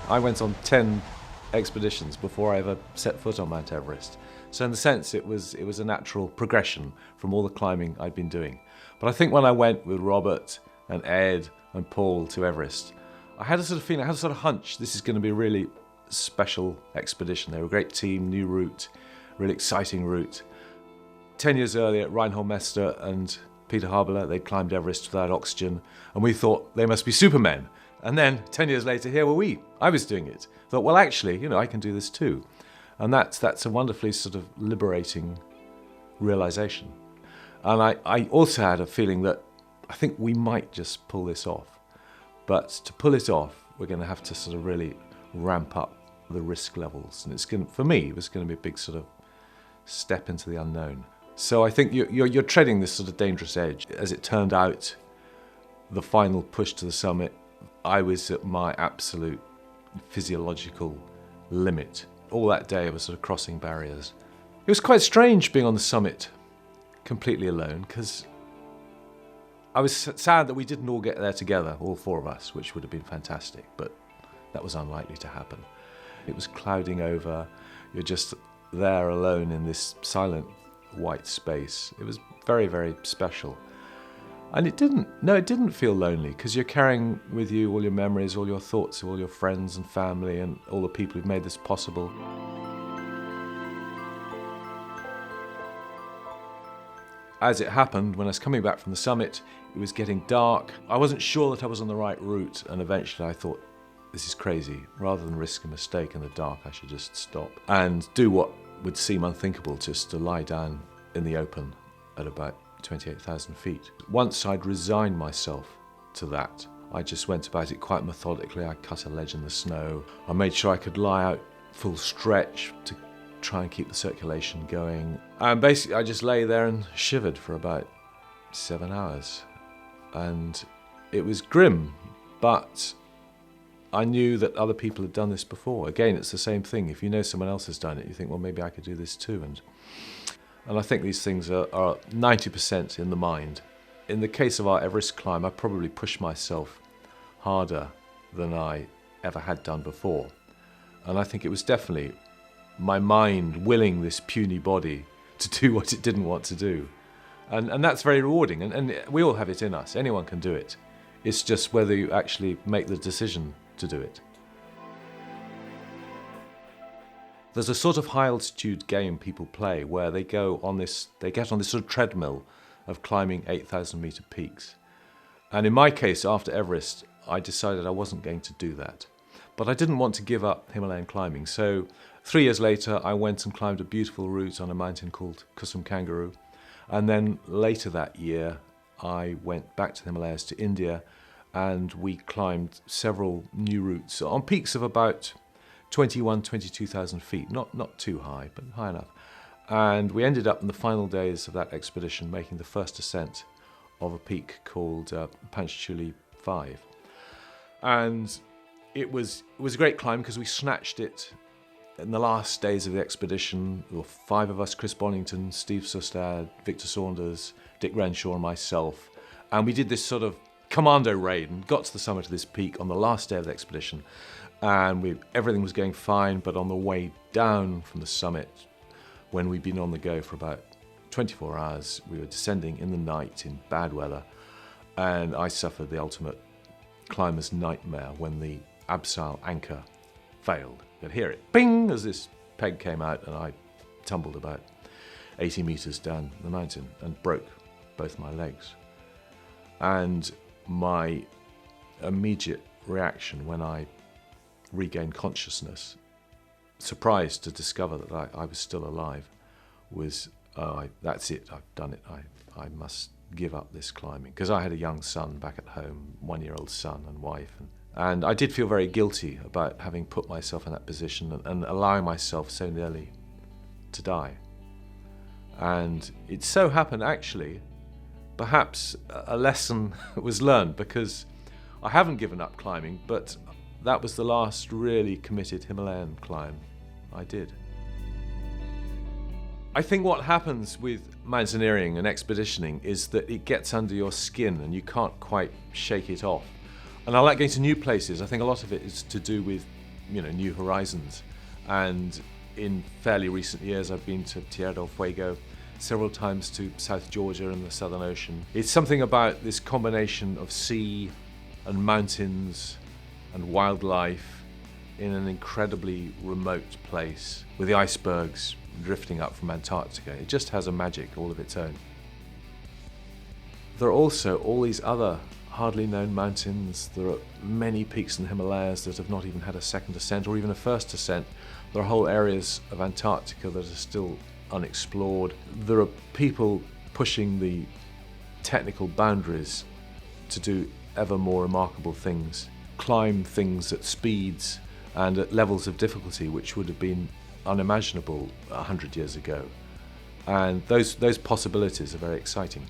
I went on 10 expeditions before I ever set foot on Mount Everest. So in the sense, it was a natural progression from all the climbing I'd been doing. But I think when I went with Robert and Ed and Paul to Everest, I had a sort of feeling, I had a sort of hunch, this is going to be a really special expedition. They were a great team, new route, really exciting route. 10 years earlier, Reinhold Mester and Peter Habeler, they'd climbed Everest without oxygen, and we thought they must be supermen. And then 10 years later, here were we. I was doing it. Thought, well, actually, I can do this too. And that's a wonderfully sort of liberating realization. And I also had a feeling that I think we might just pull this off. But to pull it off, we're going to have to sort of really ramp up the risk levels. And for me, it was going to be a big sort of step into the unknown. So I think you're treading this sort of dangerous edge. As it turned out, the final push to the summit, I was at my absolute physiological limit. All that day I was sort of crossing barriers. It was quite strange being on the summit completely alone, because I was sad that we didn't all get there together, all four of us, which would have been fantastic, but that was unlikely to happen. It was clouding over. You're just there alone in this silent white space. It was very, very special. And it didn't feel lonely, because you're carrying with you all your memories, all your thoughts of all your friends and family and all the people who've made this possible. As it happened, when I was coming back from the summit, it was getting dark. I wasn't sure that I was on the right route, and eventually I thought, this is crazy. Rather than risk a mistake in the dark, I should just stop and do what would seem unthinkable, just to lie down in the open at about 28,000 feet. Once I'd resigned myself to that, I just went about it quite methodically. I cut a ledge in the snow. I made sure I could lie out full stretch to try and keep the circulation going. And basically I just lay there and shivered for about 7 hours. And it was grim, but I knew that other people had done this before. Again, it's the same thing. If you know someone else has done it, you think, well, maybe I could do this too. And I think these things are 90% in the mind. In the case of our Everest climb, I probably pushed myself harder than I ever had done before. And I think it was definitely my mind willing this puny body to do what it didn't want to do. And that's very rewarding. And we all have it in us. Anyone can do it. It's just whether you actually make the decision to do it. There's a sort of high altitude game people play where they get on this sort of treadmill of climbing 8,000 meter peaks. And in my case, after Everest, I decided I wasn't going to do that. But I didn't want to give up Himalayan climbing. So 3 years later, I went and climbed a beautiful route on a mountain called Kusum Kangaroo. And then later that year, I went back to the Himalayas to India, and we climbed several new routes on peaks of about 22,000 feet, not too high, but high enough. And we ended up in the final days of that expedition making the first ascent of a peak called Panchachuli 5. And it was a great climb because we snatched it in the last days of the expedition. There were 5 of us: Chris Bonington, Steve Sustad, Victor Saunders, Dick Renshaw and myself. And we did this sort of commando raid and got to the summit of this peak on the last day of the expedition. And everything was going fine, but on the way down from the summit, when we'd been on the go for about 24 hours, we were descending in the night in bad weather, and I suffered the ultimate climber's nightmare when the abseil anchor failed. You could hear it, bing, as this peg came out, and I tumbled about 80 meters down the mountain and broke both my legs. And my immediate reaction when I regained consciousness, surprised to discover that I was still alive, was, that's it, I've done it, I must give up this climbing. Because I had a young son back at home, 1-year-old son and wife, and I did feel very guilty about having put myself in that position and allowing myself so nearly to die. And it so happened, actually, perhaps a lesson was learned, because I haven't given up climbing, but that was the last really committed Himalayan climb I did. I think what happens with mountaineering and expeditioning is that it gets under your skin and you can't quite shake it off. And I like going to new places. I think a lot of it is to do with new horizons. And in fairly recent years, I've been to Tierra del Fuego, several times to South Georgia and the Southern Ocean. It's something about this combination of sea and mountains and wildlife in an incredibly remote place with the icebergs drifting up from Antarctica. It just has a magic all of its own. There are also all these other hardly known mountains. There are many peaks in the Himalayas that have not even had a second ascent or even a first ascent. There are whole areas of Antarctica that are still unexplored. There are people pushing the technical boundaries to do ever more remarkable things, climb things at speeds and at levels of difficulty which would have been unimaginable 100 years ago. And those possibilities are very exciting.